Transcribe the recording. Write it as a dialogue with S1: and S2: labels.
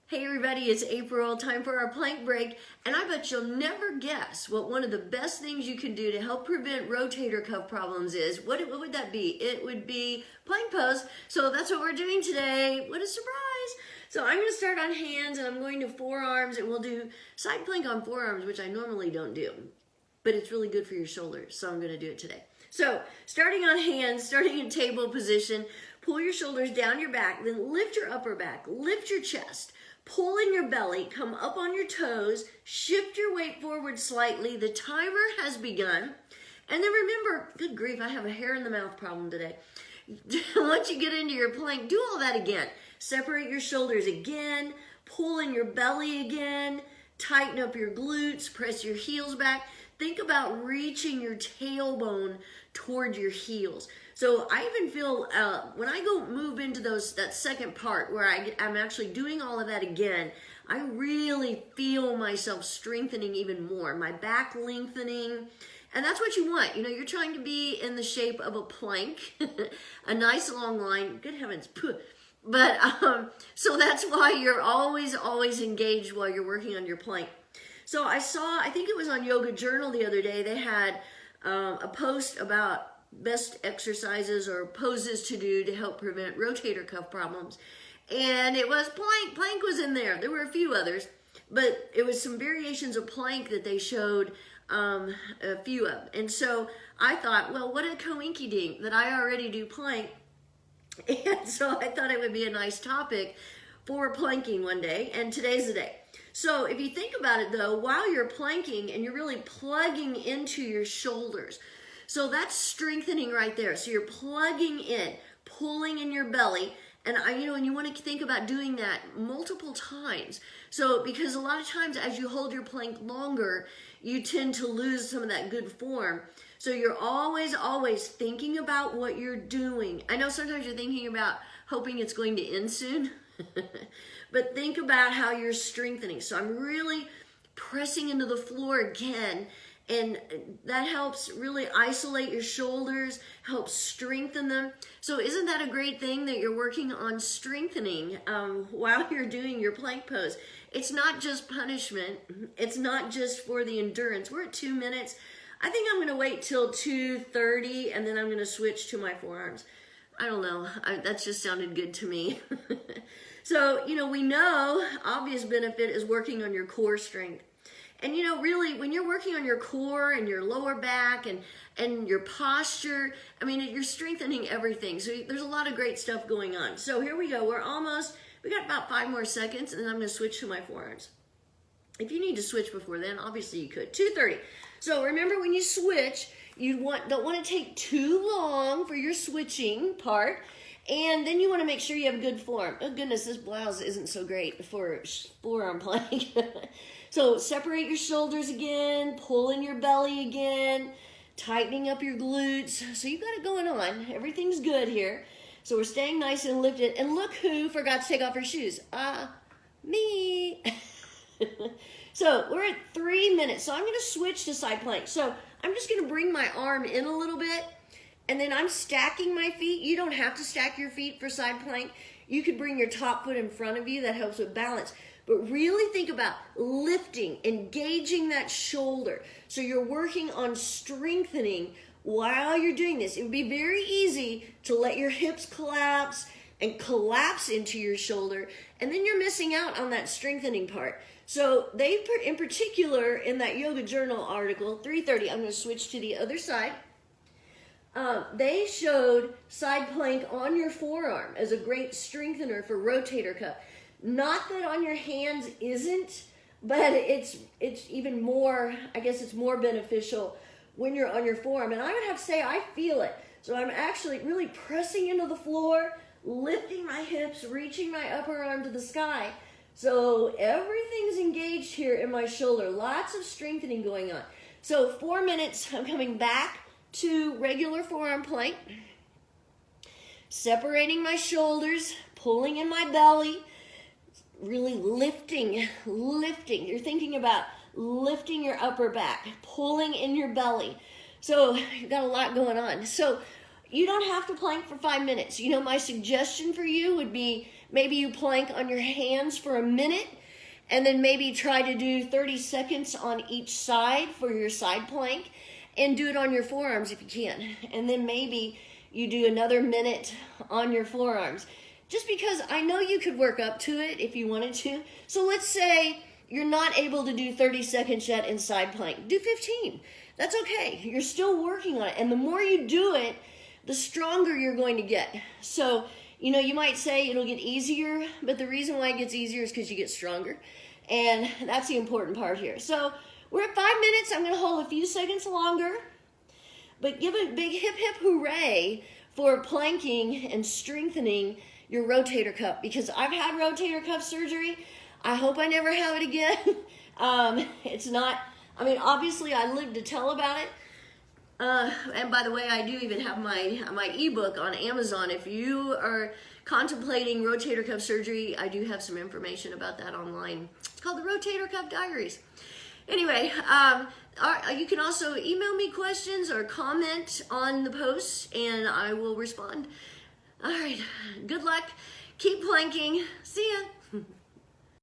S1: Hey everybody, it's April, time for our plank break, and I bet you'll never guess what one of the best things you can do to help prevent rotator cuff problems is. What would that be? It would be plank pose, so that's what we're doing today. What a surprise! So I'm going to start on hands, and I'm going to forearms, and we'll do side plank on forearms, which I normally don't do, but it's really good for your shoulders, so I'm going to do it today. So starting on hands, starting in table position, pull your shoulders down your back, then lift your upper back, lift your chest. Pull in your belly, come up on your toes, shift your weight forward slightly. The timer has begun. And then remember, good grief, I have a hair in the mouth problem today. Once you get into your plank, do all that again. Separate your shoulders again, pull in your belly again, tighten up your glutes, press your heels back. Think about reaching your tailbone toward your heels. So I even feel when I go move into that second part where I'm actually doing all of that again, I really feel myself strengthening even more, my back lengthening. And that's what you want. You know, you're trying to be in the shape of a plank, a nice long line. Good heavens. But so that's why you're always engaged while you're working on your plank. So I think it was on Yoga Journal the other day, they had a post about best exercises or poses to do to help prevent rotator cuff problems. And it was plank. Plank was in there. There were a few others, but it was some variations of plank that they showed a few of. And so I thought, well, what a coinky dink that I already do plank. And so I thought it would be a nice topic for planking one day, and today's the day. So if you think about it though, while you're planking and you're really plugging into your shoulders, so that's strengthening right there. So you're plugging in, pulling in your belly, and you want to think about doing that multiple times. So because a lot of times as you hold your plank longer, you tend to lose some of that good form. So you're always thinking about what you're doing. I know sometimes you're thinking about hoping it's going to end soon, but think about how you're strengthening. So I'm really pressing into the floor again, and that helps really isolate your shoulders, helps strengthen them. So isn't that a great thing that you're working on strengthening while you're doing your plank pose? It's not just punishment. It's not just for the endurance. We're at 2 minutes. I think I'm going to wait till 2:30, and then I'm going to switch to my forearms. I don't know. That just sounded good to me. So, we know obvious benefit is working on your core strength. And really, when you're working on your core and your lower back and your posture, you're strengthening everything. So there's a lot of great stuff going on. So here we go. We got about 5 more seconds, and then I'm going to switch to my forearms. If you need to switch before then, obviously you could. 2:30. So remember, when you switch, don't want to take too long for your switching part. And then you want to make sure you have good form. Oh goodness, this blouse isn't so great for forearm plank. So separate your shoulders again, pull in your belly again, tightening up your glutes. So you've got it going on. Everything's good here. So we're staying nice and lifted. And look who forgot to take off her shoes. Me. So we're at 3 minutes. So I'm going to switch to side plank. So I'm just going to bring my arm in a little bit, and then I'm stacking my feet. You don't have to stack your feet for side plank. You could bring your top foot in front of you. That helps with balance. But really think about lifting, engaging that shoulder. So you're working on strengthening while you're doing this. It would be very easy to let your hips collapse and collapse into your shoulder, and then you're missing out on that strengthening part. So they put, in particular, in that Yoga Journal article, 3:30, I'm going to switch to the other side. They showed side plank on your forearm as a great strengthener for rotator cuff. Not that on your hands isn't, but it's even more, I guess it's more beneficial when you're on your forearm. And I would have to say I feel it. So I'm actually really pressing into the floor, lifting my hips, reaching my upper arm to the sky. So everything's engaged here in my shoulder. Lots of strengthening going on. So 4 minutes, I'm coming back to regular forearm plank. Separating my shoulders, pulling in my belly, really lifting. You're thinking about lifting your upper back, pulling in your belly. So you've got a lot going on. So You don't have to plank for 5 minutes. You know, my suggestion for you would be maybe you plank on your hands for a minute and then maybe try to do 30 seconds on each side for your side plank and do it on your forearms if you can. And then maybe you do another minute on your forearms. Just because I know you could work up to it if you wanted to. So let's say you're not able to do 30 seconds yet in side plank. Do 15. That's okay. You're still working on it. And the more you do it, the stronger you're going to get. So, you know, you might say it'll get easier, but the reason why it gets easier is because you get stronger. And that's the important part here. So we're at 5 minutes. I'm going to hold a few seconds longer. But give a big hip hip hooray for planking and strengthening your rotator cuff, because I've had rotator cuff surgery. I hope I never have it again. It's not, I mean, obviously I live to tell about it. And by the way, I do even have my ebook on Amazon. If you are contemplating rotator cuff surgery, I do have some information about that online. It's called the Rotator Cuff Diaries. Anyway, you can also email me questions or comment on the posts, and I will respond. All right, good luck. Keep planking. See ya.